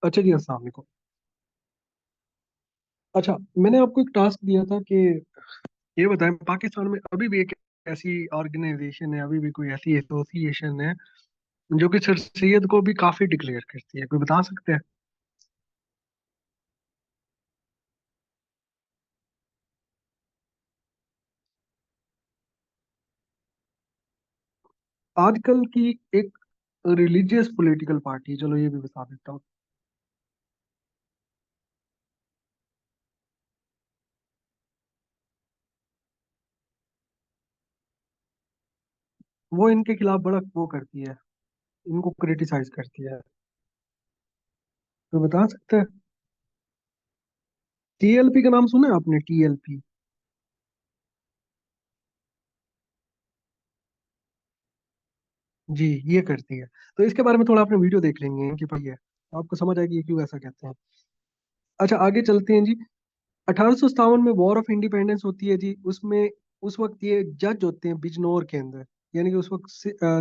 अच्छा जी, अस्सलाम वालेकुम। अच्छा, मैंने आपको एक टास्क दिया था कि ये बताएं, पाकिस्तान में अभी भी एक ऐसी ऑर्गेनाइजेशन है, अभी भी कोई ऐसी एसोसिएशन है जो कि सर सैयद को भी काफी डिक्लेयर करती है? कोई बता सकते हैं? आजकल की एक रिलीजियस पॉलिटिकल पार्टी, चलो ये भी बता देता हूँ। वो इनके खिलाफ बड़ा वो करती है, इनको क्रिटिसाइज करती है। तो बता सकते हैं? टीएलपी का नाम सुना है आपने? टीएलपी। जी, ये करती है। तो इसके बारे में थोड़ा आपने वीडियो देख लेंगे कि भाई है, तो आपको समझ आएगी ये क्यों ऐसा कहते हैं। अच्छा, आगे चलते हैं जी। 1857 में वॉर ऑफ इंडिपेंडेंस होती है जी। उसमें उस वक्त ये जज होते हैं बिजनौर के अंदर, यानी कि उस वक्त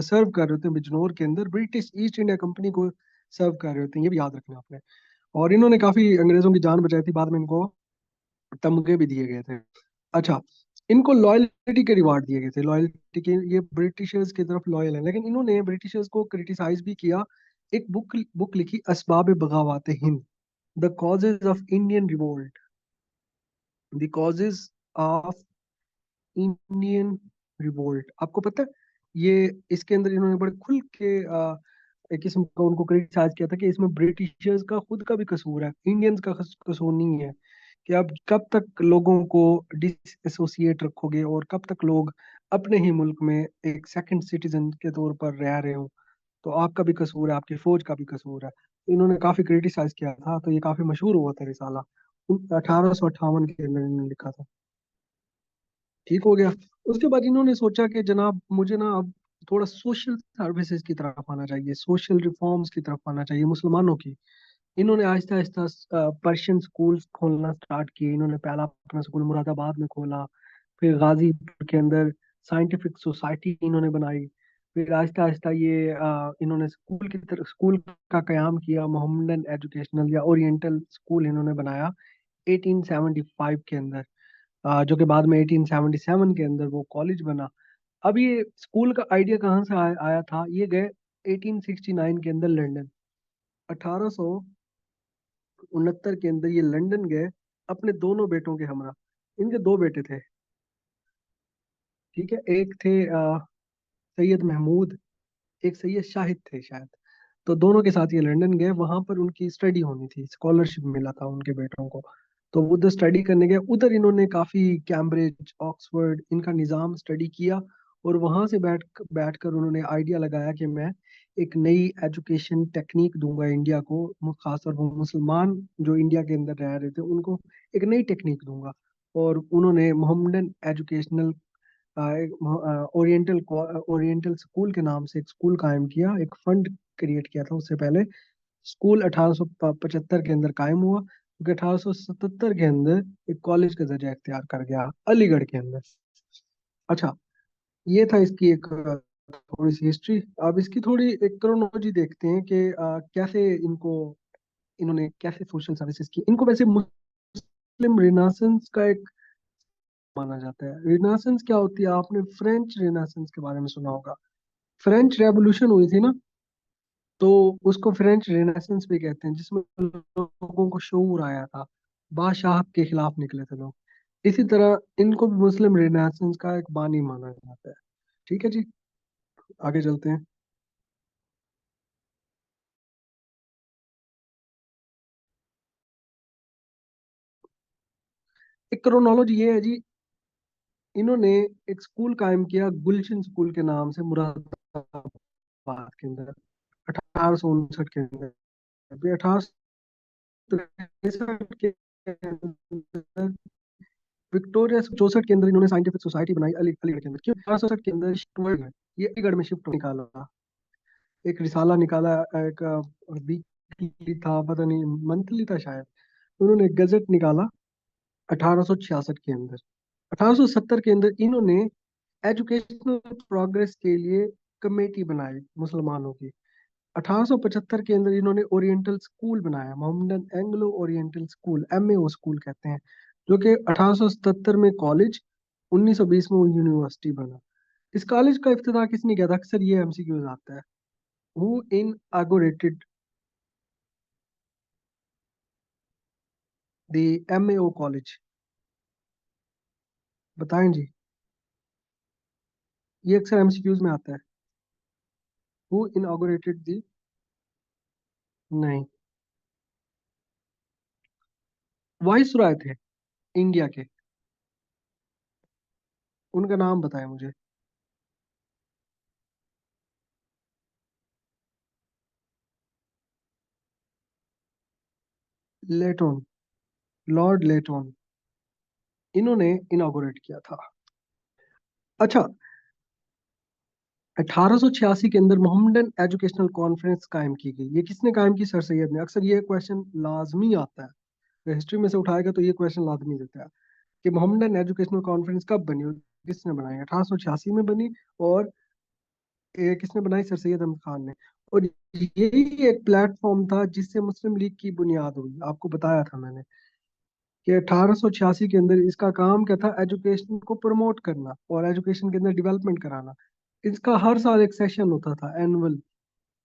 सर्व कर रहे होते हैं बिजनौर के अंदर, ब्रिटिश ईस्ट इंडिया कंपनी को सर्व कर रहे होते हैं, ये भी याद रखना आपने। और इन्होंने काफी अंग्रेजों की जान बचाई थी, बाद में इनको तमगे भी दिए गए थे। अच्छा, इनको लॉयल्टी के रिवार्ड दिए गए थे, लॉयल्टी के, ये ब्रिटिशर्स की तरफ लॉयल है, लेकिन इन्होंने ब्रिटिशर्स को क्रिटिसाइज भी किया। एक बुक बुक लिखी, असबाब बगावत Hind, the causes of Indian revolt, the causes of Indian revolt. आपको पता है ये, इसके अंदर इन्होंने बड़े खुल के एक किस्म का उनको क्रिटिसाइज किया था कि इसमें ब्रिटिशर्स का खुद का भी कसूर है, इंडियंस का कसूर नहीं है। कि आप कब तक लोगों को डिस एसोसिएट रखोगे, और कब तक लोग अपने ही मुल्क में एक सेकंड सिटीजन के तौर पर रह रहे हो। तो आपका भी कसूर है, आपकी फौज का भी कसूर है। तो इन्होंने काफी क्रिटिसाइज किया था, तो ये काफी मशहूर हुआ था रिसाला। 1858 के अंदर इन्होंने लिखा था। ठीक हो गया। उसके बाद इन्होंने सोचा कि जनाब मुझे ना अब थोड़ा सोशल सर्विसेज की तरफ आना चाहिए, सोशल रिफॉर्म्स की तरफ आना चाहिए मुसलमानों की। इन्होंने आहिस्ता आहिस्ता पर्शियन स्कूल खोलना स्टार्ट किए। इन्होंने पहला अपना स्कूल मुरादाबाद में खोला, फिर गाजीपुर के अंदर साइंटिफिक सोसाइटी इन्होंने बनाई। फिर आहिस्ता आहिस्ता ये इन्होंने स्कूल की तरफ स्कूल का कयाम किया, मोहम्मदन एजुकेशनल या ओरिएंटल स्कूल इन्होंने बनाया 1875 के अंदर। जो कि बाद में 1877 के अंदर वो कॉलेज बना। अब ये स्कूल का आइडिया कहाँ से आया था? ये गए 1869 के अंदर लंदन। 1869 के अंदर ये लंदन गए अपने दोनों बेटों के हमरा। इनके दो बेटे थे, ठीक है। एक थे सैयद महमूद, एक सैयद शाहिद थे शायद। तो दोनों के साथ ये लंदन गए, वहां पर उनकी स्टडी होनी थी, स्कॉलरशिप मिला था उनके बेटों को। तो वो उधर स्टडी करने गए, उधर इन्होंने काफी कैम्ब्रिज ऑक्सफोर्ड इनका निज़ाम स्टडी किया। और वहां से बैठ कर उन्होंने आइडिया लगाया कि मैं एक नई एजुकेशन टेक्निक दूंगा इंडिया को, खासतौर पर मुसलमान जो इंडिया के अंदर रह रहे थे उनको एक नई टेक्निक दूंगा। और उन्होंने Mohammedan educational oriental oriental school के नाम से एक स्कूल कायम किया, एक फंड क्रिएट किया था उससे पहले। स्कूल 1875 के अंदर कायम हुआ, क्योंकि 1877 के अंदर एक कॉलेज का दर्जा इख्तियार कर गया अलीगढ़ के अंदर। अच्छा, ये था इसकी एक थोड़ी सी हिस्ट्री। अब इसकी थोड़ी एक क्रोनोलॉजी देखते हैं कि कैसे इनको, इन्होंने कैसे सोशल सर्विसेज की। इनको वैसे मुस्लिम रिनासेंस का एक माना जाता है। रिनासेंस क्या होती है? आपने फ्रेंच रिनासेंस के बारे में सुना होगा। फ्रेंच रेवोल्यूशन हुई थी ना, तो उसको फ्रेंच रेनेसेंस भी कहते हैं, जिसमें लोगों को शऊर आया था, बादशाहत के खिलाफ निकले थे लोग। इसी तरह इनको भी मुस्लिम रेनेसेंस का एक बानी माना जाता है। ठीक है जी, आगे चलते हैं। एक क्रोनोलॉजी ये है जी, इन्होंने एक स्कूल कायम किया गुलशन स्कूल के नाम से मुरादाबाद के अंदर 1859 के अंदर। अभी 1863 के अंदर विक्टोरिया 64 के अंदर इन्होंने साइंटिफिक सोसाइटी बनाई अलीगढ़ के अंदर। क्यों 1864 के अंदर शिफ्ट हुए हैं? ये अलीगढ़ में शिफ्ट निकाला, एक रिसाला निकाला, एक वीकली था, पता नहीं मंथली था शायद। उन्होंने एक गजट निकाला 1866 के अंदर। 1870 के अंदर इन्होंने एजुकेशनल प्रोग्रेस के लिए कमेटी बनाई मुसलमानों की। 1875 के अंदर इन्होंने ओरिएंटल स्कूल बनाया, Mohammedan Anglo oriental school, MAO school कहते हैं, जो कि 1877 में कॉलेज, 1920 में वो यूनिवर्सिटी बना। इस कॉलेज का इफ्तिताह किसने किया था? अक्सर ये एमसीक्यूज आता है। Who inaugurated the MAO college? बताएं जी। ये अक्सर एमसीक्यूज में आता है। हु inaugurated द, नहीं, वाइसरॉय थे इंडिया के। उनका नाम बताएं मुझे। लेटोन, लॉर्ड लेटोन, इन्होंने इनॉग्रेट किया था। अच्छा, 1886 के अंदर मोहम्मदन एजुकेशनल कॉन्फ्रेंस कायम की गई। ये किसने कायम की? सर सैयद ने। अक्सर ये क्वेश्चन लाजमी आता है, अगर हिस्ट्री में से उठाएगा तो ये क्वेश्चन लाजमी देता है कि मोहम्मदन एजुकेशनल कॉन्फ्रेंस कब बनी और किसने बनाई? 1886 में बनी। और ये किसने बनाई? सर सैयद अहमद खान ने। और यही एक प्लेटफॉर्म था जिससे मुस्लिम लीग की बुनियाद हुई। आपको बताया था मैंने कि 1886 के अंदर इसका काम क्या था? एजुकेशन को प्रमोट करना और एजुकेशन के अंदर डेवलपमेंट कराना। इसका हर साल एक सेशन होता था, एनुअल।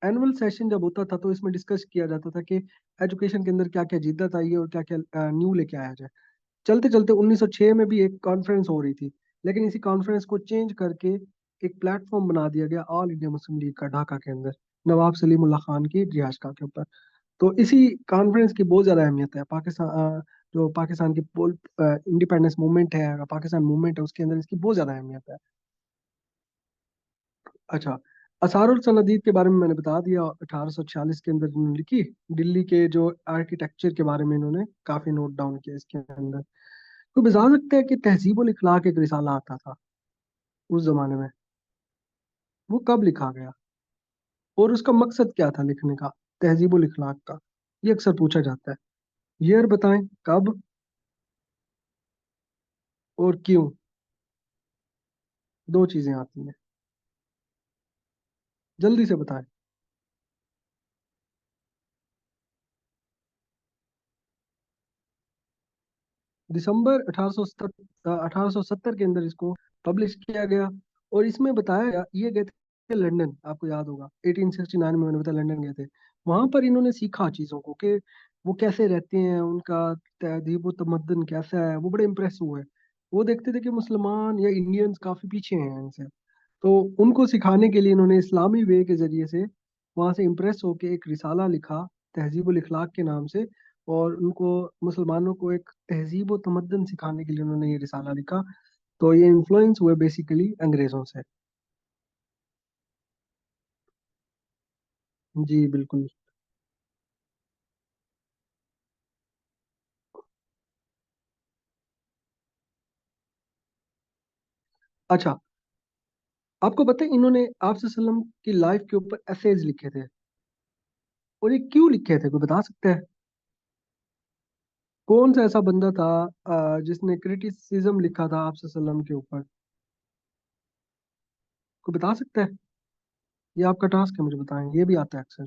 एनुअल सेशन जब होता था तो इसमें डिस्कस किया जाता था कि एजुकेशन के अंदर क्या क्या जिद्दत आई है और क्या क्या न्यू लेके आया जाए। चलते चलते 1906 में भी एक कॉन्फ्रेंस हो रही थी, लेकिन इसी कॉन्फ्रेंस को चेंज करके एक प्लेटफॉर्म बना दिया गया ऑल इंडिया मुस्लिम लीग का, ढाका के अंदर, नवाब सलीमुल्लाह खान की रिहाइशगाह के ऊपर। तो इसी कॉन्फ्रेंस की बहुत ज्यादा अहमियत है। पाकिस्तान जो पाकिस्तान की इंडिपेंडेंस मूवमेंट है, पाकिस्तान मूवमेंट है, उसके अंदर इसकी बहुत ज्यादा अहमियत है। अच्छा, असारुल सनादीद के बारे में मैंने बता दिया, 1846 के अंदर इन्होंने लिखी। दिल्ली के जो आर्किटेक्चर के बारे में इन्होंने काफी नोट डाउन किया इसके अंदर। कोई बता सकते हैं कि तहजीबुल इखलाक एक रिसाला आता था उस जमाने में, वो कब लिखा गया और उसका मकसद क्या था लिखने का, तहजीबुल इखलाक का? ये अक्सर पूछा जाता है। ईयर बताएं, कब और क्यों? दो चीजें आती हैं, जल्दी से बताएं। दिसंबर 1870 के अंदर इसको पब्लिश किया गया। और इसमें बताया गया, ये गए थे लंदन, आपको याद होगा 1869 में मैंने बताया लंदन गए थे। वहां पर इन्होंने सीखा चीजों को कि वो कैसे रहते हैं, उनका तहजीब व तमद्दन कैसा है। वो बड़े इंप्रेस हुए। वो देखते थे कि मुसलमान या इंडियंस काफी पीछे हैं इनसे। तो उनको सिखाने के लिए इन्होंने इस्लामी वे के जरिए से वहां से इम्प्रेस होके एक रिसाला लिखा तहजीबुल इखलाक के नाम से। और उनको, मुसलमानों को एक तहजीब और तमद्दन सिखाने के लिए उन्होंने ये रिसाला लिखा। तो ये इन्फ्लुएंस हुए बेसिकली अंग्रेजों से। जी बिल्कुल। अच्छा, आपको पता है इन्होंने आप सल्लम की लाइफ के ऊपर एसेज लिखे थे, और ये क्यों लिखे थे? कोई बता सकते हैं? कौन सा ऐसा बंदा था जिसने क्रिटिसिज्म लिखा था आप सल्लम के ऊपर? कोई बता सकता है? ये आपका टास्क है, मुझे बताएं, ये भी आता है अक्सर।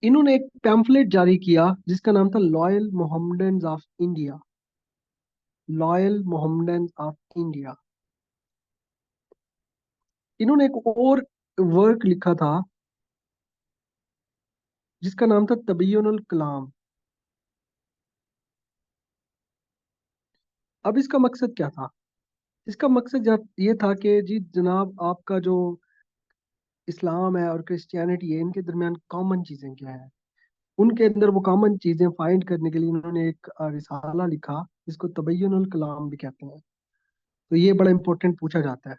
इन्होंने एक पैम्फलेट जारी किया जिसका नाम था loyal Mohammedans of India. Loyal Mohammedans of India. इन्होंने एक और वर्क लिखा था जिसका नाम था तबय्युनुल कलाम। अब इसका मकसद क्या था? इसका मकसद ये था कि जी जनाब, आपका जो इस्लाम है और क्रिश्चियनिटी है, इनके दरमियान कॉमन चीजें क्या है। उनके अंदर वो कॉमन चीजें फाइंड करने के लिए इन्होंने एक रिसाला लिखा जिसको तबय्युनुल कलाम भी कहते हैं। तो ये बड़ा इंपॉर्टेंट पूछा जाता है।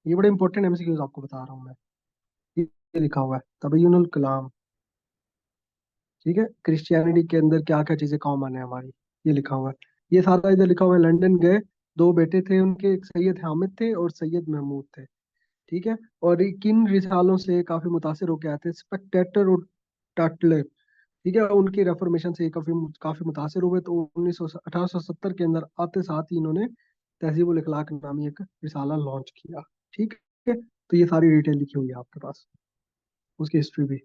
ये बड़ा इंपॉर्टेंट एमसीक्यूज आपको बता रहा हूँ मैं। ये लिखा हुआ है तबय्युनुल कलाम। ठीक है, क्रिश्चियनिटी के अंदर क्या क्या चीजें कॉमन है हमारी, ये लिखा हुआ है। ये सारा इधर लिखा हुआ है। लंदन गए, दो बेटे थे उनके, एक सैयद हामिद थे और सैयद महमूद थे। ठीक है। और ये किन रिसालों से काफी मुतासिर होके आए थे? स्पेक्टेटर और टटले। ठीक है, उनकी रेफॉर्मेशन से काफी काफी मुतासिर हुए। तो 1870 के अंदर आते साथ ही इन्होंने तहजीबुल इखलाक नामी एक रिसाला लॉन्च किया। ठीक है, तो ये सारी डिटेल लिखी हुई है आपके पास, उसकी हिस्ट्री भी।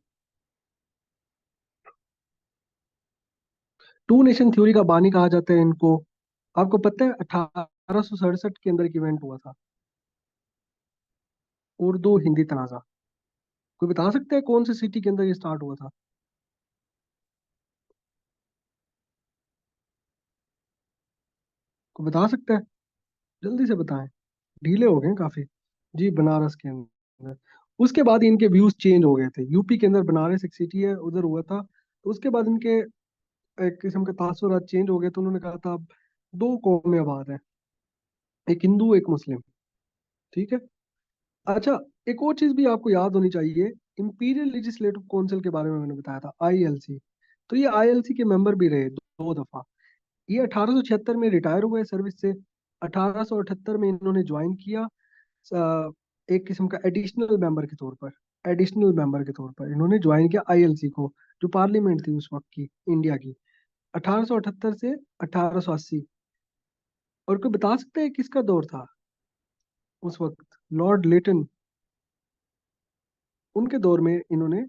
टू नेशन थ्योरी का बानी कहा जाता है इनको। आपको पता है 1867 के अंदर एक इवेंट हुआ था, उर्दू हिंदी तनाजा। कोई बता सकता है कौन से सिटी के अंदर ये स्टार्ट हुआ था? कोई बता सकता है? जल्दी से बताएं, ढीले हो गए काफी। जी, बनारस के अंदर। उसके बाद इनके व्यूज चेंज हो गए थे। यूपी के अंदर बनारस एक सिटी है, उधर हुआ था, तो उसके बाद इनके एक किस्म के तासुरात चेंज हो गए, तो उन्होंने कहा था अब दो कौमें आबाद है, एक हिंदू एक मुस्लिम। ठीक है। अच्छा, एक और चीज भी आपको याद होनी चाहिए, इंपीरियल लेजिस्लेटिव काउंसिल के बारे में मैंने बताया था, आईएलसी। तो ये आईएलसी के मेंबर भी रहे दो दफा। ये 1876 में रिटायर हुए सर्विस से। 1878 में इन्होंने ज्वाइन किया, एक किस्म का एडिशनल मेंबर के तौर पर। एडिशनल मेंबर के तौर पर इन्होंने ज्वाइन किया आईएलसी को, जो पार्लियामेंट थी उस वक्त की, इंडिया की, 1878 से 1880। और कोई बता सकते हैं किसका दौर था उस वक्त? लॉर्ड लेटन, उनके दौर में इन्होंने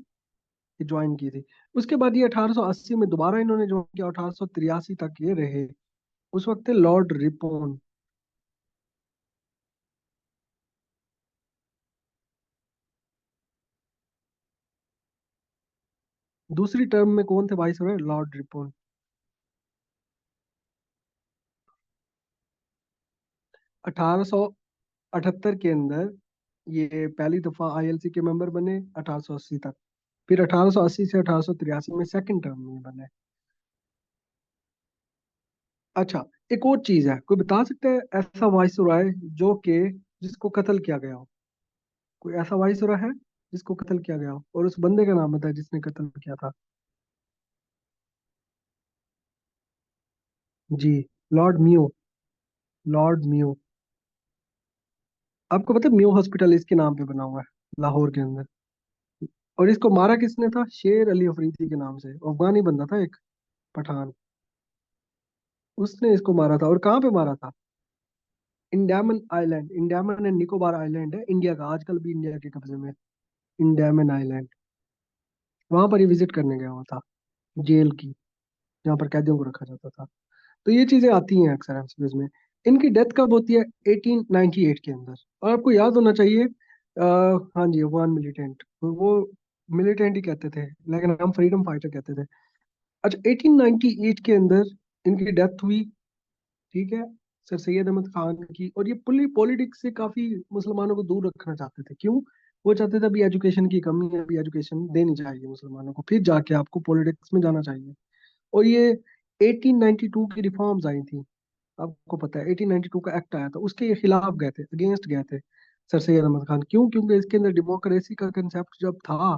ज्वाइन की थी। उसके बाद ये 1880 में दोबारा इन्होंने ज्वाइन किया, 1883 तक ये रहे। उस वक्त थे लॉर्ड रिपोन। दूसरी टर्म में कौन थे वाइस रॉय? लॉर्ड रिपोन। 1878 के अंदर ये पहली दफा आईएलसी के मेंबर बने, 1880 तक। फिर 1880 से 1883 में सेकंड टर्म में बने। अच्छा, एक और चीज है, कोई बता सकते हैं ऐसा वाइसरॉय जो कि जिसको कत्ल किया गया हो? कोई ऐसा वाइसरॉय है जिसको कत्ल किया गया हो? और उस बंदे का नाम बताए जिसने कत्ल किया था। जी, लॉर्ड म्यू। Lord mu. आपको पता है म्यू हॉस्पिटल इसके नाम पे बना हुआ है लाहौर के अंदर। और इसको मारा किसने था? शेर अली अफरीदी के नाम से, अफगानी बंदा था एक, पठान। उसने इसको मारा था। और कहाँ पे मारा था? इंडैमन आइलैंड, इंडैमन एंड निकोबार आइलैंड है इंडिया का, आजकल भी इंडिया के कब्जे में है, इंडैमन आइलैंड। वहां पर ये विजिट करने गया हुआ था, जेल की, जहाँ पर कैदियों को रखा जाता था। तो ये चीजें आती हैं अक्सर एमसीक्यूज में। इनकी डेथ कब होती है? 1898 के अंदर। और आपको याद होना चाहिए, हाँ जी, अफगान मिलिटेंट, वो मिलिटेंट ही कहते थे, लेकिन हम फ्रीडम फाइटर कहते थे। अच्छा, 1898 के अंदर इनकी डेथ हुई। ठीक है। सर सैयद अहमद खान की। और ये पॉलिटिक्स से काफी मुसलमानों को दूर रखना चाहते थे। क्यों? वो चाहते थे अभी एजुकेशन की कमी है, अभी एजुकेशन देनी चाहिए मुसलमानों को, फिर जाके आपको पॉलिटिक्स में जाना चाहिए। और ये 1892 की रिफॉर्म्स आई थी, आपको पता है 1892 का एक्ट आया था, उसके खिलाफ गए थे, अगेंस्ट गए थे सर सैयद अहमद खान। क्यों? क्योंकि इसके अंदर डेमोक्रेसी का कंसेप्ट जब था,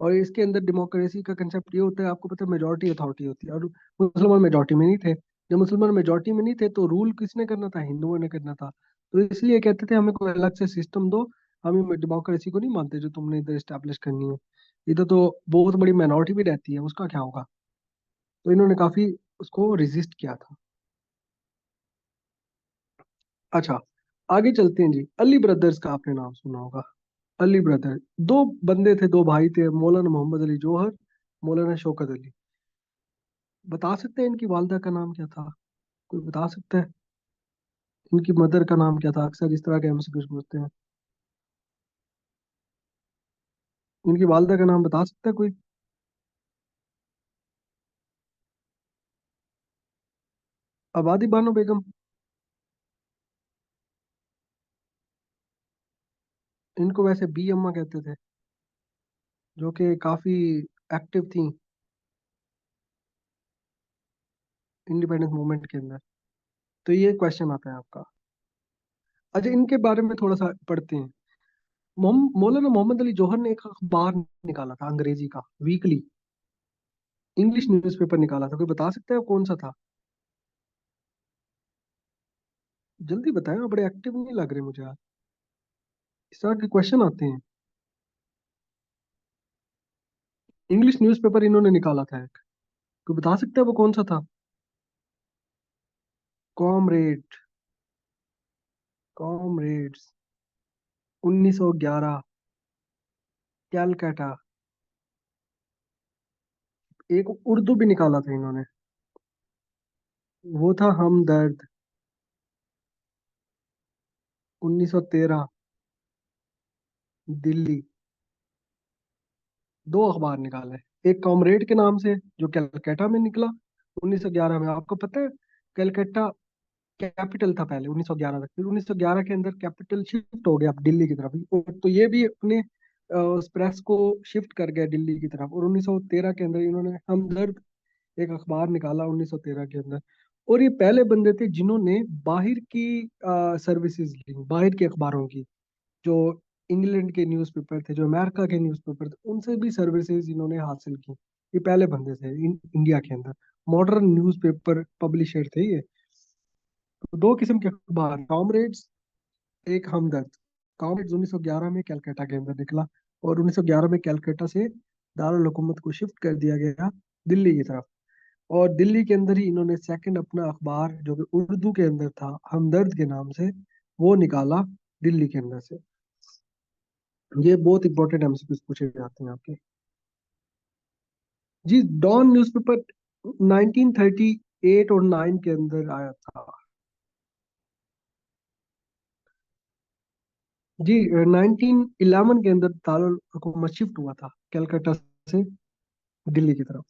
और इसके अंदर डेमोक्रेसी का कंसेप्ट ये होता है, आपको पता है मेजोरिटी अथॉरिटी होती है, और मुसलमान मेजोरिटी में नहीं थे। जब मुसलमान मेजोरिटी में नहीं थे तो रूल किसने करना था? हिंदुओं ने करना था। तो इसलिए कहते थे हमें कोई अलग से सिस्टम दो, हम डेमोक्रेसी को नहीं मानते जो तुमने इधर स्टैब्लिश करनी है। इधर तो बहुत बड़ी माइनॉरिटी भी रहती है, उसका क्या होगा? तो इन्होंने काफी उसको रिजिस्ट किया था। अच्छा, आगे चलते हैं जी। अली ब्रदर्स का आपने नाम सुना होगा। अली ब्रदर, दो बंदे थे, दो भाई थे, मौलाना मोहम्मद अली जौहर, मौलाना शौकत अली। बता सकते हैं इनकी वालदा का नाम क्या था? कोई बता सकता है इनकी मदर का नाम क्या था? अक्सर इस तरह के एमसीक्यूज पूछते हैं। इनकी वालदा का नाम बता सकता है कोई? आबादी बानो बेगम। इनको वैसे बी अम्मा कहते थे, जो कि काफी एक्टिव थी इंडिपेंडेंस मूवमेंट के अंदर। तो ये क्वेश्चन आता है आपका। अच्छा, इनके बारे में थोड़ा सा पढ़ते हैं। मौलाना मोहम्मद अली जौहर ने एक अखबार निकाला था अंग्रेजी का, वीकली, इंग्लिश न्यूज़पेपर निकाला था। कोई बता सकता है वो कौन सा था? जल्दी बताएं, आप बड़े एक्टिव नहीं लग रहे मुझे आज। इस तरह के क्वेश्चन आते हैं। इंग्लिश न्यूज़पेपर इन्होंने निकाला था एक। कोई बता सकता है वो कौन सा था? Comrade, comrades. 1911, कैलकाटा। एक उर्दू भी निकाला था इन्होंने, वो था हमदर्द। 1913, दिल्ली। दो अखबार निकाले, एक कॉमरेड के नाम से जो कलकत्ता में निकला 1911 में। आपको पता है कलकत्ता कैपिटल था पहले 1911 तक, फिर 1911 के अंदर कैपिटल शिफ्ट हो गया अब दिल्ली की तरफ। तो ये भी अपने प्रेस को शिफ्ट कर गया दिल्ली की तरफ। और 1913 के अंदर इन्होंने हमदर्द एक अखबार निकाला 1913 के अंदर। और ये पहले बंदे थे जिन्होंने बाहर की सर्विसेज ली, बाहर के अखबारों की। जो इंग्लैंड के न्यूज़पेपर थे, जो अमेरिका के न्यूज़पेपर थे, उनसे भी सर्विसेज इन्होंने हासिल की। ये पहले बंदे थे इंडिया के अंदर मॉडर्न न्यूज़पेपर पब्लिशर थे ये। तो दो किस्म के अखबार, कॉमरेड्स, एक हमदर्द। कॉमरेड्स 1911 में कलकत्ता के अंदर निकला, और 1911 में कलकत्ता से दारुल हुकूमत को शिफ्ट कर दिया गया दिल्ली की तरफ। और दिल्ली के अंदर ही इन्होंने सेकंड अपना अखबार जो कि उर्दू के अंदर था हमदर्द के नाम से, वो निकाला दिल्ली के अंदर से। ये बहुत इंपॉर्टेंट एमसीक्यूज पूछे जाते हैं आपके। जी, डॉन न्यूज़पेपर 1938 और 9 के अंदर आया था। जी, 1911 के अंदर दारुल हुकूमत शिफ्ट हुआ था कलकत्ता से दिल्ली की तरफ।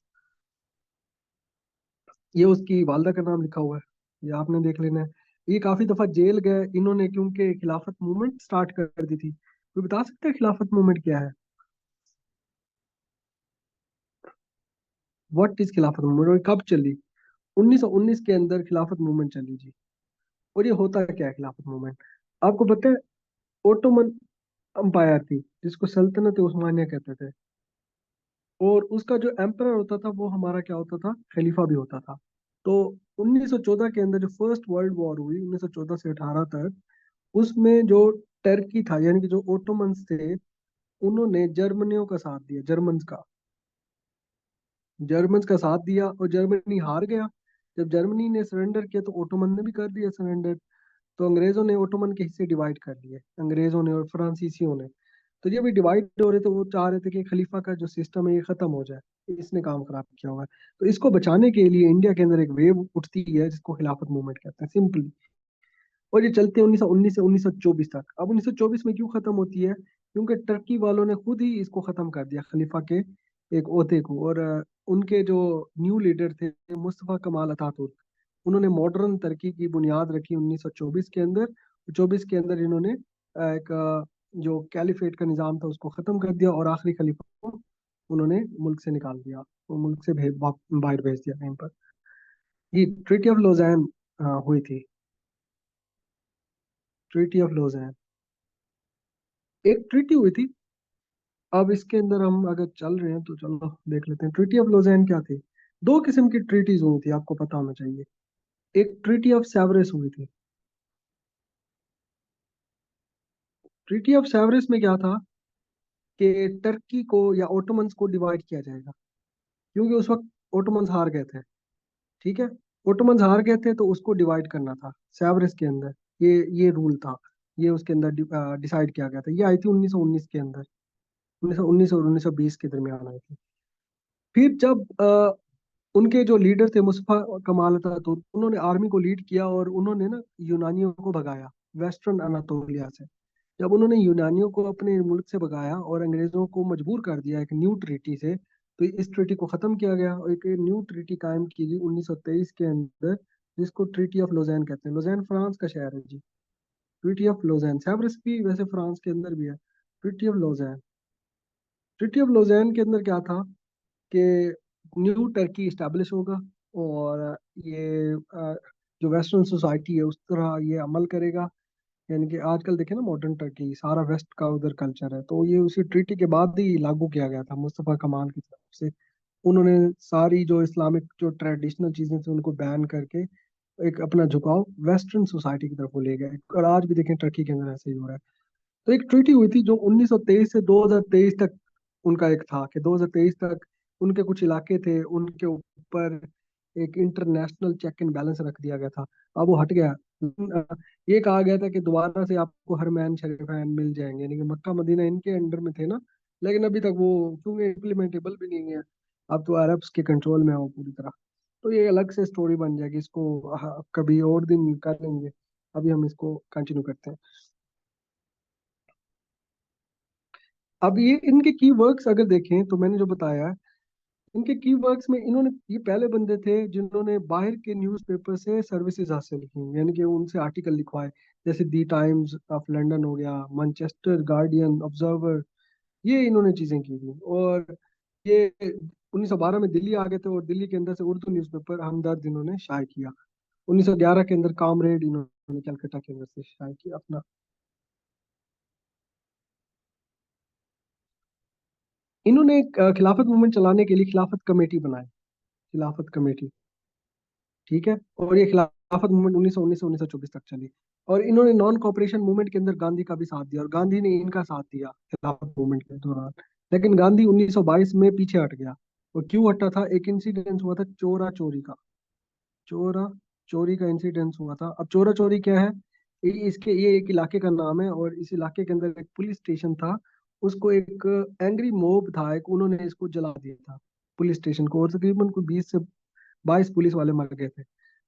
ये उसकी वालदा का नाम लिखा हुआ है, ये आपने देख लेना है। ये काफी दफा जेल गए इन्होंने क्योंकि खिलाफत मूवमेंट स्टार्ट कर दी थी। कोई बता सकता है खिलाफत मूवमेंट क्या है? व्हाट इज खिलाफत मूवमेंट और कब चली? 1919 के अंदर खिलाफत मूवमेंट चली जी। और ये होता है क्या है खिलाफत मूवमेंट? आपको पता है ओटोमन अंपायर थी जिसको सल्तनत उस्मानिया कहते थे, और उसका जो एम्परर होता था वो हमारा क्या होता था, खलीफा भी होता था। तो 1914 के अंदर जो फर्स्ट वर्ल्ड वॉर हुई 1914 से 18 तक, उसमें जो टर्की था यानी कि जो ओटोमन्स थे, उन्होंने जर्मनियों का साथ दिया, जर्मन्स का साथ दिया, और जर्मनी हार गया। जब जर्मनी ने सरेंडर किया तो ओटोमन ने भी कर दिया सरेंडर। तो अंग्रेजों ने ओटोमन के हिस्से डिवाइड कर लिए, अंग्रेजों ने और फ्रांसीसियों ने। तो ये भी डिवाइड हो रहे थे, वो चाह रहे थे कि खलीफा का जो सिस्टम है ये खत्म हो जाए, इसने काम खराब किया हुआ है। तो इसको बचाने के लिए इंडिया के अंदर एक वेव उठती है जिसको खिलाफत मूवमेंट कहते हैं सिंपली। और ये चलते हैं 1919 से 1924 तक। अब 1924 में क्यों खत्म होती है? क्योंकि टर्की वालों ने खुद ही इसको खत्म कर दिया, खलीफा के एक ओहदे को। और उनके जो न्यू लीडर थे मुस्तफा कमाल अतातुर्क, उन्होंने मॉडर्न टर्की की बुनियाद रखी 1924 के अंदर। 24 के अंदर इन्होंने एक जो कैलिफेट का निज़ाम था उसको ख़त्म कर दिया, और आखिरी खलीफा को उन्होंने मुल्क से निकाल दिया, वो मुल्क से बाहर भेज दिया कहीं पर। ये ट्रीटी ऑफ लोज़ान हुई थी। ट्रीटी ऑफ लोज़ान एक ट्रीटी हुई थी। अब इसके अंदर हम अगर चल रहे हैं तो चलो देख लेते हैं ट्रीटी ऑफ लोज़ान क्या थी। दो किस्म की ट्रीटीज हुई थी, आपको पता होना चाहिए। एक ट्रीटी ऑफ सेवरस हुई थी। ट्रीटी ऑफ सेवरस में क्या था कि टर्की को या ओटोमन्स को डिवाइड किया जाएगा, क्योंकि उस वक्त ओटोमन्स हार गए थे। ठीक है, ओटोमन्स हार गए थे तो उसको डिवाइड करना था सेवरस के अंदर। ये रूल था, ये उसके अंदर डिसाइड किया गया था। ये आई थी 1919 के अंदर, 1919 और 1920 के दरमियान आई थी। फिर जब उनके जो लीडर थे मुस्तफा कमाल अतातुर्क, उन्होंने आर्मी को लीड किया और उन्होंने ना यूनानियों को भगाया वेस्टर्न अनातोलिया से। जब उन्होंने यूनानियों को अपने मुल्क से भगाया और अंग्रेजों को मजबूर कर दिया एक न्यू ट्रीटी से, तो इस ट्रीटी को खत्म किया गया और एक न्यू ट्रीटी कायम की गई 1923 के अंदर, जिसको ट्रीटी ऑफ लोज़ान कहते हैं। लोज़ान फ्रांस का शहर है जी। ट्रीटी ऑफ लोज़ान, साइप्रस भी वैसे फ्रांस के अंदर भी है। Treaty of Lausanne, treaty of Lausanne के अंदर क्या था कि न्यू टर्की इस्टेब्लिश होगा, और ये जो वेस्टर्न सोसाइटी है उस तरह ये अमल करेगा। यानी कि आजकल देखें ना मॉडर्न टर्की सारा वेस्ट का उधर कल्चर है, तो ये उसी ट्रीटी के बाद ही लागू किया गया था मुस्तफा कमाल की तरफ से। उन्होंने सारी जो इस्लामिक जो ट्रेडिशनल चीजें थी उनको बैन करके एक अपना झुकाव वेस्टर्न सोसाइटी की तरफ वो ले गए, और आज भी देखें टर्की के अंदर ऐसे ही हो रहा है। तो एक ट्रीटी हुई थी जो 1923 से 2023 तक उनका एक था कि 2023 तक उनके कुछ इलाके थे उनके ऊपर एक इंटरनेशनल चेक एंड बैलेंस रख दिया गया था। अब वो हट गया। ये कहा गया था कि दोबारा से आपको हरमैन शरीफैन मिल जाएंगे, यानी कि मक्का मदीना इनके अंडर में थे ना, लेकिन अभी तक वो क्योंकि इम्प्लीमेंटेबल भी नहीं है, अब तो अरब्स के कंट्रोल में है वो पूरी तरह। तो ये अलग से स्टोरी बन जाएगी, इसको कभी और दिन कर लेंगे। अभी हम इसको कंटिन्यू करते हैं। अब ये इनके की वर्क्स अगर देखें तो मैंने जो बताया है, इनके की वर्क्स में इन्होंने, ये पहले बंदे थे जिन्होंने बाहर के न्यूज़पेपर से सर्विसेज हासिल की, यानी कि उनसे आर्टिकल लिखवाए। जैसे दी टाइम्स ऑफ लंदन हो गया, मैनचेस्टर गार्डियन, ऑब्जर्वर, ये इन्होंने चीजें की थी। और ये 1912 में दिल्ली आ गए थे, और दिल्ली के अंदर से उर्दू न्यूज़पेपर हमदर्द इन्होंने शाये किया। 1911 के अंदर कामरेड इन्होंने कलकत्ता के अंदर से शाये किया अपना। इन्होंने एक खिलाफत मूवमेंट चलाने के लिए खिलाफत कमेटी बनाई, खिलाफत कमेटी। ठीक है। और ये खिलाफत मूवमेंट 1919 से 1924 तक चली। और इन्होंने नॉन कॉपरेशन मूवमेंट के अंदर गांधी का भी साथ दिया, और गांधी ने इनका साथ दिया खिलाफत मूवमेंट के दौरान। लेकिन गांधी 1922 में पीछे हट गया। और क्यों हटा था? एक इंसिडेंस हुआ था चोरा चोरी का। चोरा चोरी का इंसिडेंस हुआ था। अब चोरा चोरी क्या है? इसके ये एक इलाके का नाम है, और इस इलाके के अंदर एक पुलिस स्टेशन था। उसको एक एंग्री मोब था एक, उन्होंने इसको जला दिया था पुलिस स्टेशन को, और तकरीबन कोई 20 से 22 पुलिस वाले मर गए थे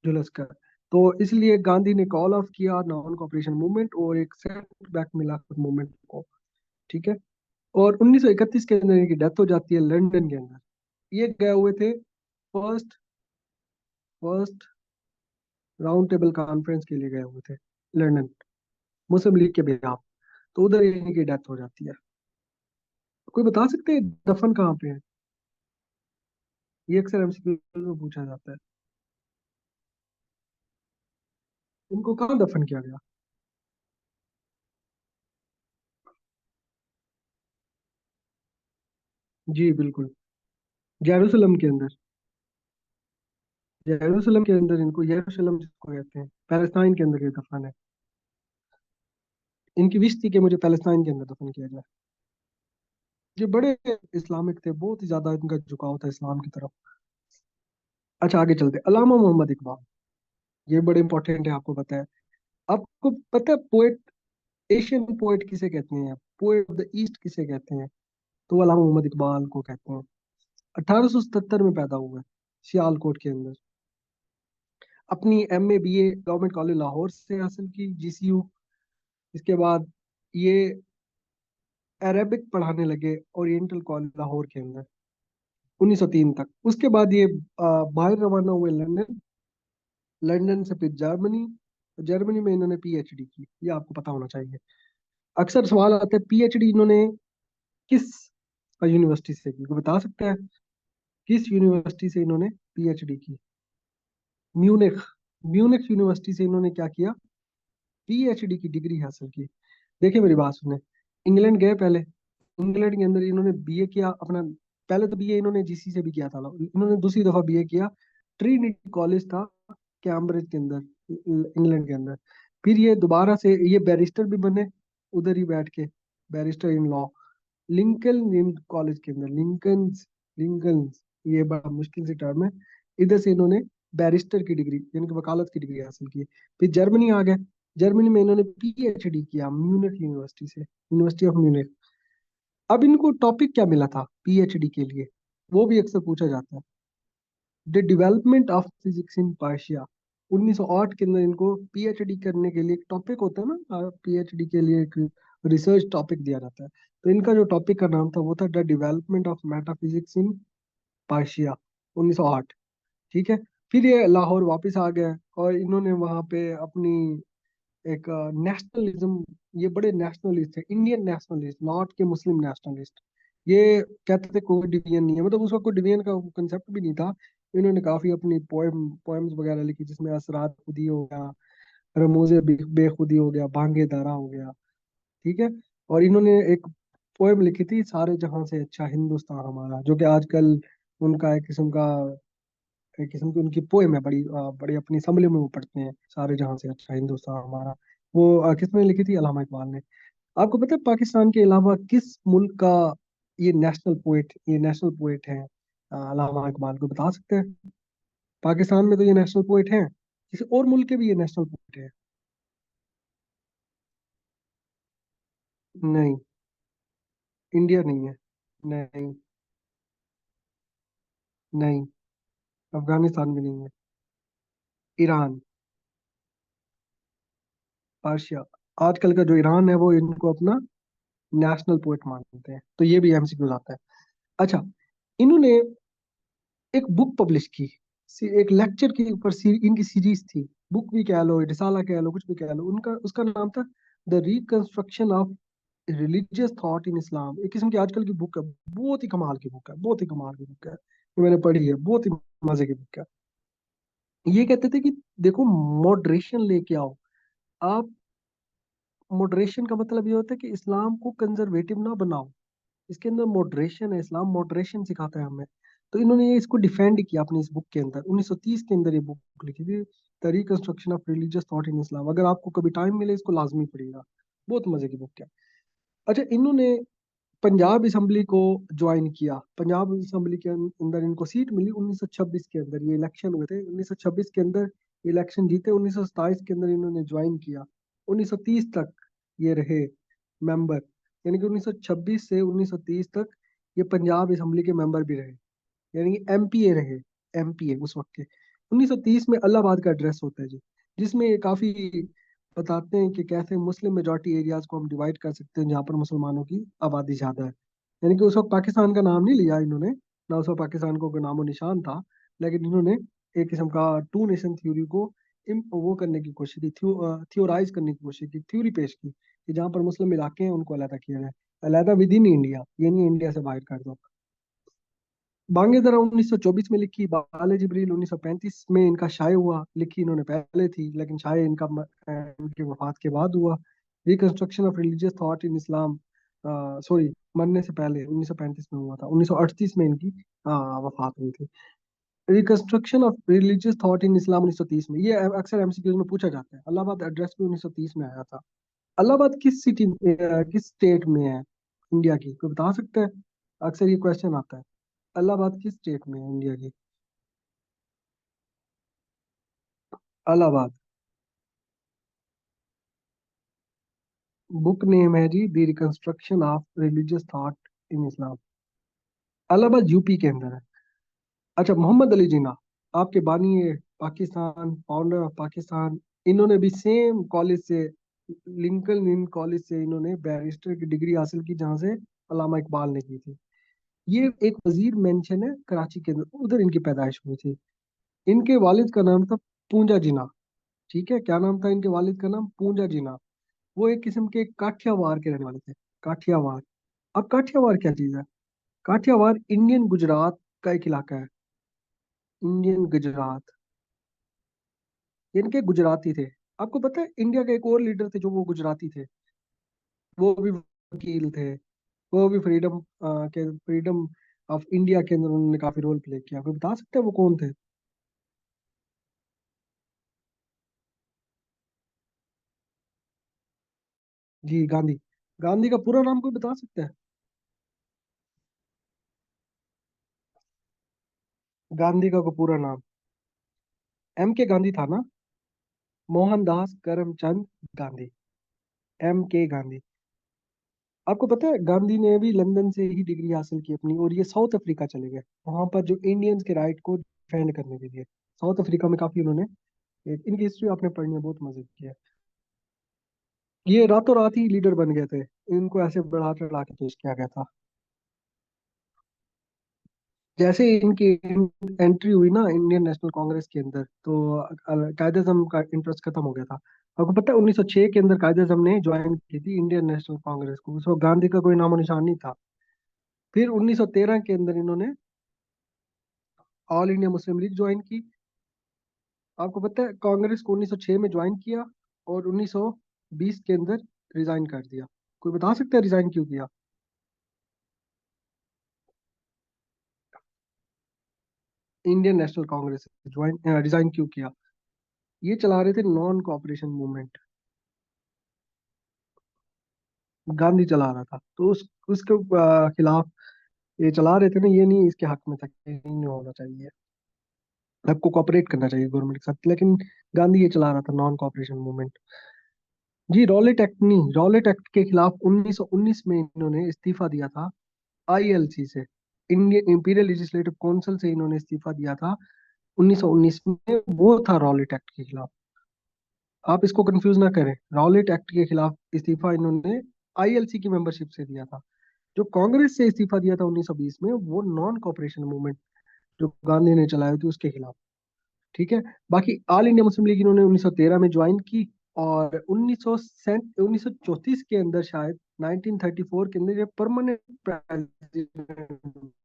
झुलस कर। तो इसलिए गांधी ने कॉल ऑफ किया नॉन कॉपरेशन मूवमेंट, और एक सेटबैक मिला मूवमेंट को। ठीक है। और 1931 के अंदर इनकी डेथ हो जाती है लंदन के अंदर। ये गए हुए थे first first round table conference के लिए गए हुए थे लंदन, मुस्लिम लीग के बिहाफ। तो उधर इनकी डेथ हो जाती है। कोई बता सकते हैं दफन कहाँ पे है? ये अक्सर एमसीक्यू में पूछा जाता है। इनको कहाँ दफन किया गया? जी बिल्कुल, जेरूसलम के अंदर। यरूशलेम के अंदर, इनको यरूशलेम जिसको कहते हैं, पैलेस्टाइन के अंदर ये दफन है। इनकी विश थी कि मुझे पैलेस्टाइन के अंदर दफन किया जाए। ये बड़े इस्लामिक थे, बहुत ही ज्यादा इनका झुकाव था इस्लाम की तरफ। अच्छा आगे चलते, अलामा मोहम्मद इकबाल। ये बड़े इंपॉर्टेंट है, आपको पता है? आपको पता है पोएट, एशियन पोएट किसे कहते हैं, पोएट ऑफ द ईस्ट किसे कहते हैं? तो वो अलामा मोहम्मद इकबाल को कहते हैं। 1877 में पैदा हुआ है सियालकोट के अंदर। अपनी MA BA government college Lahore से हासिल की, जीसीयू। इसके बाद ये अरेबिक पढ़ाने लगे ओरिएंटल कॉलेज लाहौर के अंदर 1903 तक। उसके बाद ये बाहर रवाना हुए लंदन, लंदन से फिर जर्मनी। जर्मनी में इन्होंने पीएचडी की, ये आपको पता होना चाहिए। अक्सर सवाल आता है पीएचडी इन्होंने किस यूनिवर्सिटी से की, कोई बता सकता है? किस यूनिवर्सिटी से इन्होंने पीएचडी की? म्यूनिख। म्यूनिख यूनिवर्सिटी से इन्होंने क्या किया? पीएचडी की डिग्री हासिल की। देखिए मेरी बात सुने, इंग्लैंड गए पहले, इंग्लैंड के अंदर इन्होंने बीए किया अपना। पहले तो बीए इन्होंने जीसी से भी किया था, इन्होंने दूसरी दफा बीए किया ट्रिनिटी कॉलेज था कैम्ब्रिज के अंदर, इंग्लैंड के अंदर। फिर ये दोबारा से ये बैरिस्टर भी बने उधर ही बैठ के, barrister in law, Lincoln college के अंदर, लिंकन लिंकन, ये बड़ा मुश्किल से टर्म है। इधर से इन्होंने बैरिस्टर की डिग्री यानी कि वकालत की डिग्री हासिल की। फिर जर्मनी आ गए, जर्मनी में इन्होंने पीएचडी किया म्यूनिख यूनिवर्सिटी से, यूनिवर्सिटी ऑफ म्यूनिख। अब इनको टॉपिक क्या मिला था पीएचडी के लिए, वो भी अक्सर पूछा जाता है। The development of physics in Persia. 1908 के अंदर इनको पीएचडी करने के लिए एक टॉपिक होता है ना, पीएचडी के लिए एक रिसर्च टॉपिक दिया जाता है। तो इनका जो टॉपिक का नाम था वो था the development of metaphysics in Persia, 1908। ठीक है। फिर ये लाहौर वापस आ गए, और इन्होंने वहां पे अपनी एक नेशनलिज्म, ये बड़े नेशनलिस्ट थे, इंडियन नेशनलिस्ट, नॉट के मुस्लिम नेशनलिस्ट। ये कहते थे कोई डिवीजन नहीं है, मतलब उस वक्त कोई डिवीजन का कंसेप्ट भी नहीं था। इन्होंने काफी अपनी पोएम्स वगैरह लिखी, जिसमें असरात खुदी हो गया, रमूज बेखुदी हो गया, बांगे दारा हो गया। ठीक है। और इन्होंने एक पोएम लिखी थी सारे जहां से अच्छा हिंदुस्तान हमारा, जो कि आजकल उनका एक किस्म की उनकी पोएम है, बड़ी अपनी असम्बली में वो पढ़ते हैं, सारे जहां से अच्छा हिंदुस्तान हमारा। वो किसने लिखी थी? अलामा इकबाल ने। आपको पता है पाकिस्तान के अलावा किस मुल्क का ये नेशनल पोएट है? अलामा इकबाल को बता सकते हैं? पाकिस्तान में तो ये नेशनल पोएट हैं, किसी और मुल्क के भी ये नेशनल पोएट है। नहीं, इंडिया नहीं है। नहीं। नहीं, अफगानिस्तान भी नहीं है। ईरान। पर्शिया। आजकल का जो ईरान है वो इनको अपना नेशनल पोएट मानते हैं, तो ये भी एमसीक्यू आता है। अच्छा, इन्होंने एक बुक पब्लिश की, एक लेक्चर के ऊपर इनकी सीरीज थी। बुक भी कह लो, रिसाला कह लो, कुछ भी कह लो, उनका उसका नाम था the reconstruction of religious thought in Islam. एक किस्म की आजकल की बुक है, बहुत ही कमाल की बुक है, बहुत ही कमाल की बुक है, ये मैंने पढ़ी है, बहुत ही मजे की बुक है। ये कहते थे कि देखो, मॉडरेशन लेके आओ आप। मॉडरेशन का मतलब ये होता है कि इस्लाम को कंजर्वेटिव ना बनाओ, इसके अंदर मॉडरेशन है, इस्लाम मॉडरेशन सिखाता है हमें। तो इन्होंने ये इसको डिफेंड किया अपनी इस बुक के अंदर, 1930 के अंदर ये बुक लिखी थी, the reconstruction of religious thought in Islam. अगर आपको कभी टाइम मिले इसको लाजमी पढ़िएगा, बहुत मजे की बुक है। अच्छा, इन्होंने पंजाब असेंबली को ज्वाइन किया। पंजाब असेंबली के अंदर इनको सीट मिली 1926 के अंदर, ये इलेक्शन हुए थे 1926 के अंदर, इलेक्शन जीते। 1927 के अंदर इन्होंने ज्वाइन किया। 1930 तक ये रहे मेंबर, यानी कि 1926 से 1930 तक ये पंजाब असेंबली के मेंबर भी रहे, यानी कि एमपीए रहे। एमपीए उस वक्त के। 1930 में इलाहाबाद का एड्रेस होता है जी, जिसमें ये काफी बताते हैं कि कैसे मुस्लिम मेजॉरिटी एरियाज को हम डिवाइड कर सकते हैं जहाँ पर मुसलमानों की आबादी ज्यादा है। यानी कि उस वक्त पाकिस्तान का नाम नहीं लिया इन्होंने, ना उस वक्त पाकिस्तान को कोई नामो निशान था, लेकिन इन्होंने एक किस्म का टू नेशन थ्योरी को वो करने की कोशिश की, थियोराइज करने की कोशिश की, थ्योरी पेश की कि जहाँ पर मुस्लिम इलाके हैं उनको अलहदा किया जाए, अलहदा विद इन इंडिया, ये नहीं इंडिया से बाहर कर दो। बांगे दरा 1924 में लिखी, बाले जिब्रील 1935 में इनका शाये हुआ, लिखी इन्होंने पहले थी लेकिन शाये इनका इनकी वफात के बाद हुआ। Reconstruction of religious thought in Islam, sorry, मरने से पहले 1935 में हुआ था, 1938 में इनकी वफात हुई थी। Reconstruction of religious thought in Islam 1930 में, ये अक्सर एमसीक्यूज में पूछा जाता है। इलाहाबाद एड्रेस भी 1930 में आया था। इलाहाबाद किस सिटी, किस स्टेट में है इंडिया की, कोई बता सकता है? अक्सर ये क्वेश्चन आता है। इलाहाबाद किस स्टेट में है इंडिया की? इलाहाबाद। बुक नेम है जी the reconstruction of religious thought in Islam. Allahabad UP के अंदर है। अच्छा, मोहम्मद अली जिन्ना, आपके बानी है, पाकिस्तान, फाउंडर ऑफ पाकिस्तान। इन्होंने भी सेम कॉलेज से, लिंकन इन कॉलेज से इन्होंने बैरिस्टर की डिग्री हासिल की, जहाँ से अल्लामा इकबाल ने की थी। ये एक वजीर मेंशन है कराची के अंदर, उधर इनकी पैदाइश हुई थी। इनके वालिद का नाम था पूंजा जिन्ना। ठीक है, क्या नाम था इनके वालिद का? नाम पूंजा जिन्ना। वो एक किस्म के काठियावाड़ के रहने वाले थे। काठियावाड़। अब काठियावाड़ क्या चीज है? काठियावाड़ इंडियन गुजरात का एक इलाका है। इंडियन गुजरात, इनके गुजराती थे। आपको पता है इंडिया के एक और लीडर थे जो वो गुजराती थे, वो भी वकील थे। वो भी फ्रीडम ऑफ इंडिया के अंदर उन्होंने काफी रोल प्ले किया। आपको बता सकते हैं वो कौन थे? जी, गांधी। गांधी का पूरा नाम कोई बता सकता है? गांधी का कोई पूरा नाम? एम के गांधी था ना? मोहनदास करमचंद गांधी। एम के गांधी। आपको पता है गांधी ने भी लंदन से ही डिग्री हासिल की अपनी, और ये साउथ अफ्रीका चले गए, वहां पर जो इंडियंस के राइट को डिफेंड करने के लिए। साउथ अफ्रीका में काफी उन्होंने, इनकी हिस्ट्री आपने पढ़नी है, बहुत मजे की है। ये रातों रात ही लीडर बन गए थे, इनको ऐसे बढ़ा चढ़ा के पेश किया गया था। जैसे ही इनकी एंट्री हुई ना इंडियन नेशनल कांग्रेस के अंदर, तो कायदे आजम का इंटरेस्ट खत्म हो गया था। आपको पता है 1906 के अंदर कायदे आजम ने ज्वाइन की थी इंडियन नेशनल कांग्रेस को, उस वक्त गांधी का कोई नामो निशान नहीं था। फिर 1913 के अंदर इन्होंने all India Muslim league join की। आपको पता है कांग्रेस को 1906 में ज्वाइन किया, और 1920 के अंदर रिजाइन कर दिया। कोई बता सकता है रिजाइन क्यों किया? Indian national Congress join, resign क्यों किया? ये चला रहे थे नॉन कॉपरेशन मूवमेंट, गांधी चला रहा था, तो उसके खिलाफ ये चला रहे थे ना, ये नहीं इसके हक में था कि नहीं होना चाहिए, आपको कॉपरेट करना चाहिए गवर्नमेंट के साथ, लेकिन गांधी ये चला रहा था नॉन कॉपरेशन मूवमेंट। जी रॉलेट एक्ट नहीं, रॉलेट एक्ट के खिलाफ 1919 में इन्होंने इस्तीफा दिया था, आईएलसी से, इंडियन इंपीरियल लेजिस्लेटिव काउंसिल से इन्होंने इस्तीफा दिया था 1919 में, वो था रॉलेट एक्ट के खिलाफ। आप इसको कंफ्यूज ना करें, रॉलेट एक्ट के खिलाफ इस्तीफा इन्होंने आईएलसी की मेंबरशिप से दिया था। जो कांग्रेस से इस्तीफा दिया था 1920 में, वो नॉन कॉपरेशन मूवमेंट जो गांधी ने चलाई थी उसके खिलाफ। ठीक है। बाकी ऑल इंडिया मुस्लिम लीग इन्होंने 1913 में ज्वाइन की, और 1934 के अंदर शायद, 1934 के अंदर ये परमानेंट प्रेसिडेंट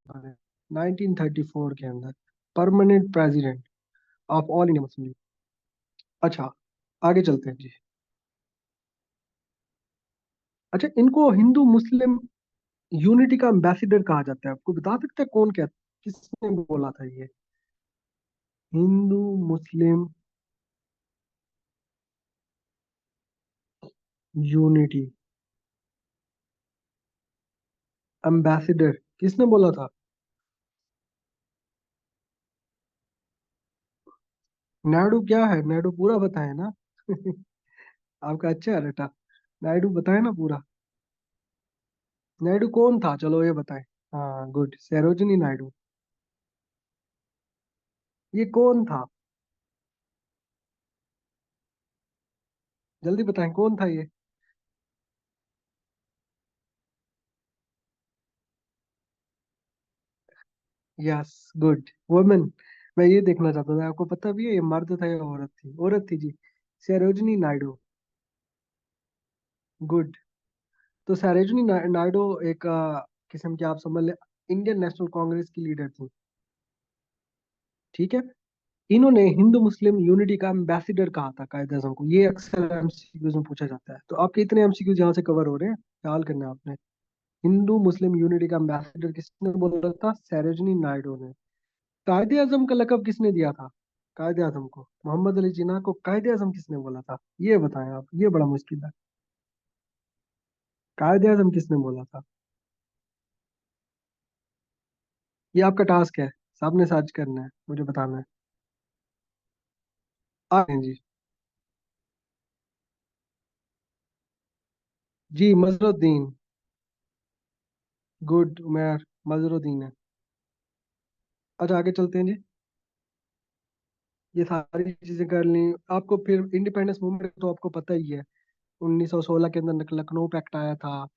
बने। 1934 के अंदर permanent president of all India Muslim league. अच्छा, आगे चलते हैं जी। अच्छा, इनको हिंदू मुस्लिम यूनिटी का एम्बेसडर कहा जाता है, आपको बता सकते हैं कौन, क्या किसने बोला था ये? हिंदू मुस्लिम यूनिटी एम्बेसडर किसने बोला था? नायडू क्या है? नायडू पूरा बताए ना। आपका अच्छा है रटा। नायडू बताए ना पूरा। नायडू कौन था, चलो ये बताएं। हाँ गुड, सरोजिनी नायडू। ये कौन था? जल्दी बताएं कौन था ये। Yes, good, women. मैं ये देखना चाहता था, आपको पता भी है ये मर्द था या औरत थी? औरत थी जी, सरोजिनी नायडू। गुड। तो सरोजिनी नायडू एक किस्म की, आप समझ ले, इंडियन नेशनल कांग्रेस की लीडर थी। ठीक है। इन्होंने हिंदू मुस्लिम यूनिटी का एम्बेसडर कहा था कायदे आजम को, ये अक्सर एमसीक्यूज में पूछा जाता है, तो आपके इतने एमसीक्यूज यहाँ से कवर हो रहे हैं, ख्याल करना है आपने। हिंदू मुस्लिम यूनिटी का एम्बेसडर किसने बोला था? सरोजिनी नायडू ने। कायदे आजम का लकब किसने दिया था? कायदे आजम को, मोहम्मद अली जिन्ना को कायदे आजम किसने बोला था? ये बताएं आप, ये बड़ा मुश्किल है। कायदे आजम किसने बोला था? ये आपका टास्क है, सामने सर्च करना है, मुझे बताना है। आ गए जी। जी मजरुद्दीन। गुड उमेर, मजरुद्दीन है। अच्छा, आगे चलते हैं जी। ये सारी चीजें कर ली आपको, फिर इंडिपेंडेंस मूवमेंट तो आपको पता ही है। 1916 के अंदर लखनऊ पैक्ट आया था।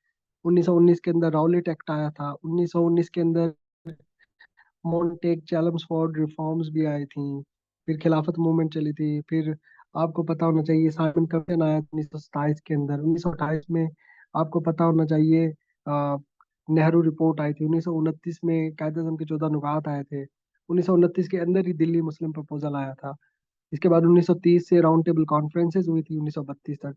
1919 के अंदर राउलेट एक्ट आया था। 1919 के अंदर मोन्टेक चैल्मस्फोर्ड रिफॉर्म्स भी आई थी। फिर खिलाफत मूवमेंट चली थी। फिर आपको पता होना चाहिए साइमन कमीशन आया 1927 के अंदर। 1928 में आपको पता होना चाहिए नेहरू रिपोर्ट आई थी। 1929 में कायदे आज़म के 14 नुकात आए थे। 1929 के अंदर ही दिल्ली मुस्लिम प्रपोजल आया था। इसके बाद 1930 से राउंड टेबल कॉन्फ्रेंसेज हुई थी 1932 तक।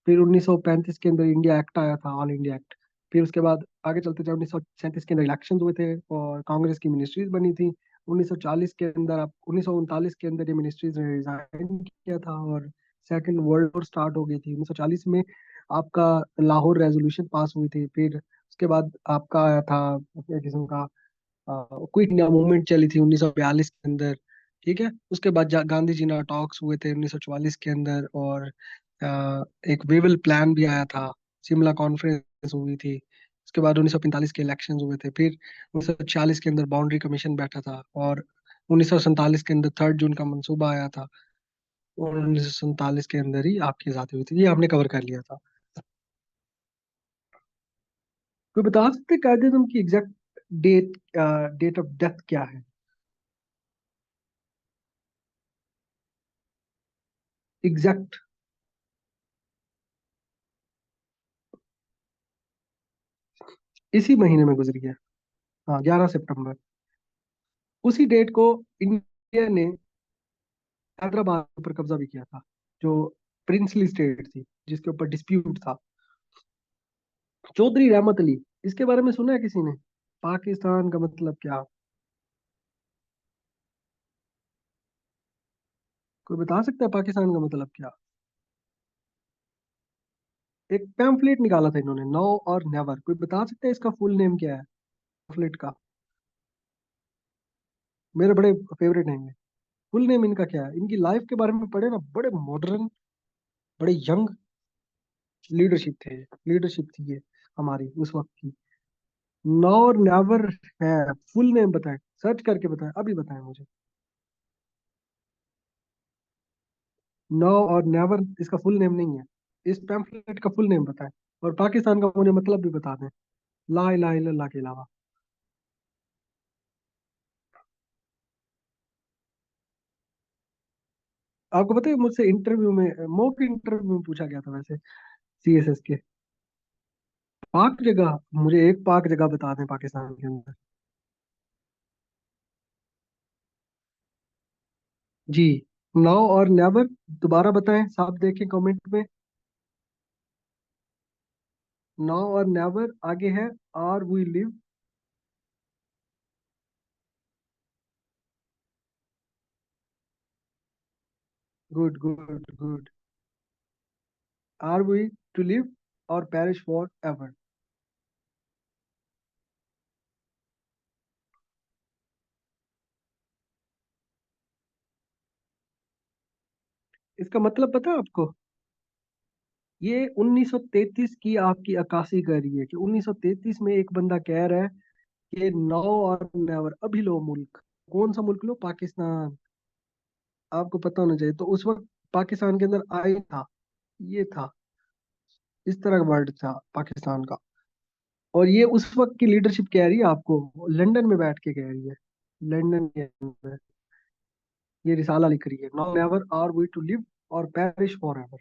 फिर 1935 के अंदर इंडिया एक्ट आया था, ऑल इंडिया एक्ट। फिर उसके बाद आगे चलते जाओ, 1937 के अंदर इलेक्शन हुए थे और कांग्रेस की मिनिस्ट्रीज बनी थी। 1940 के अंदर, आप 1939 के अंदर ये मिनिस्ट्रीज ने रिजाइन किया था और सेकंड वर्ल्ड वॉर स्टार्ट हो गई थी। 1940 में आपका लाहौर रेजोल्यूशन पास हुई थी। फिर उसके बाद आपका आया था एक किस्म का क्विट इंडिया मूवमेंट चली थी 1942 के अंदर। ठीक है। उसके बाद गांधी जी ना टॉक्स हुए थे 1944 के अंदर, और एक वेवल प्लान भी आया था। शिमला कॉन्फ्रेंस हुई थी। उसके बाद 1945 के इलेक्शंस हुए थे। फिर 1946 के अंदर बाउंड्री कमीशन बैठा था, और 1947 के अंदर 3 जून का मंसूबा आया था, और 1947 के अंदर ही आपकी आजादी हुई थी। ये आपने कवर कर लिया था। कोई बता सकते कायदे आज़म की exact date, date of death क्या है? एग्जैक्ट। इसी महीने में गुजरी है। हाँ, 11 सितंबर। उसी डेट को इंडिया ने हैदराबाद पर कब्जा भी किया था, जो प्रिंसली स्टेट थी जिसके ऊपर डिस्प्यूट था। चौधरी रहमत अली, इसके बारे में सुना है किसी ने? पाकिस्तान का मतलब क्या? कोई बता सकता है पाकिस्तान का मतलब क्या? एक पैम्फलेट निकाला था इन्होंने, नो और नेवर। कोई बता सकता है इसका फुल नेम क्या है, पैम्फलेट का? मेरे बड़े फेवरेट हैं ये। फुल नेम इनका क्या है? इनकी लाइफ के बारे में पढ़े ना, बड़े मॉडर्न, बड़े यंग, लीडरशिप थे, लीडरशिप थी ये हमारी उस वक्त की। नाउ और नेवर है, फुल नेम बताएं, सर्च करके बताएं, अभी बताएं मुझे। नाउ और नेवर इसका फुल नेम नहीं है। इस पैम्फलेट का फुल नेम बताएं, और पाकिस्तान का मुझे मतलब भी बता दें, ला इलाहा इल्लल्लाह के अलावा। आपको पता है मुझसे इंटरव्यू में, मॉक इंटरव्यू में पूछा गया था वैसे, सीएसएस के। पाक जगह, मुझे एक पाक जगह बता दें पाकिस्तान के अंदर। जी। नाउ और नेवर दोबारा बताएं, साफ देखें कमेंट में। नाउ और नेवर आगे है, are we live. Good good good. Are we to live or perish forever. इसका मतलब पता है आपको? ये 1933 की आपकी अक्कासी कर रही है कि 1933 में एक बंदा कह रहा है कि नाउ और नेवर, अभी लो मुल्क। कौन सा मुल्क लो? पाकिस्तान। आपको पता होना चाहिए। तो उस वक्त पाकिस्तान के अंदर आई था, ये था, इस तरह का वर्ड था पाकिस्तान का। और ये उस वक्त की लीडरशिप कह रही है आपको, लंदन में बैठ के कह रही है, लंदन के अंदर ये रिसाला लिख रही है, now never are we to live or perish forever.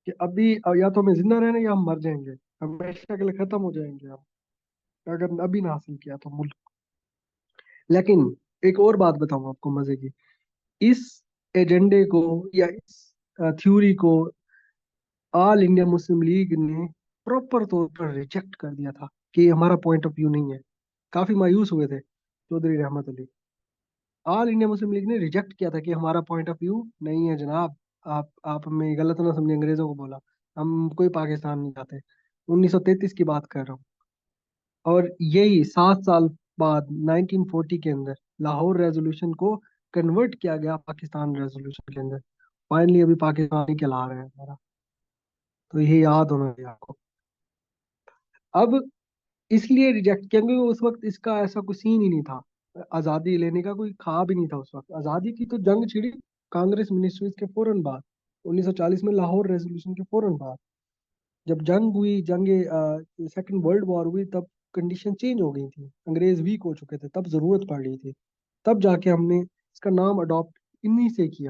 कि अभी या तो हमें जिंदा रहना है या हम मर जाएंगे, हमेशा के लिए खत्म हो जाएंगे हम, अगर अभी ना हासिल किया तो मुल्क। लेकिन एक और बात बताऊं आपको मजे की, इस एजेंडे को या इस थ्योरी को ऑल इंडिया मुस्लिम लीग ने प्रॉपर तौर पर रिजेक्ट कर दिया था कि ये हमारा पॉइंट ऑफ व्यू नहीं है। काफी मायूस हुए थे चौधरी रहमत Ali. All India Muslim league ने रिजेक्ट किया था कि हमारा पॉइंट ऑफ व्यू नहीं है जनाब। आप हमें गलत ना समझे, अंग्रेजों को बोला, हम कोई पाकिस्तान नहीं चाहते। 1933 की बात कर रहा हूँ। और यही 7 साल बाद 1940 के अंदर लाहौर रेजोल्यूशन को कन्वर्ट किया गया पाकिस्तान रेजोल्यूशन के अंदर। फाइनली अभी पाकिस्तान ही कहला रहा है हमारा। तो ये याद होना चाहिए आपको। अब इसलिए रिजेक्ट किया क्योंकि उस वक्त इसका ऐसा कोई सीन ही नहीं था। आजादी लेने का कोई ख्वाब ही नहीं था उस वक्त। आजादी की तो जंग छिड़ी कांग्रेस मिनिस्ट्रीज के फौरन बाद, 1940 में लाहौर रेजोल्यूशन के फौरन बाद। जब जंग हुई, जंग सेकंड वर्ल्ड वॉर हुई, तब कंडीशन चेंज हो गई थी, अंग्रेज वीक हो चुके थे, तब जरूरत पड़ रही थी। तब जाके हमने इसका नाम अडॉप्ट इन्हीं से किया।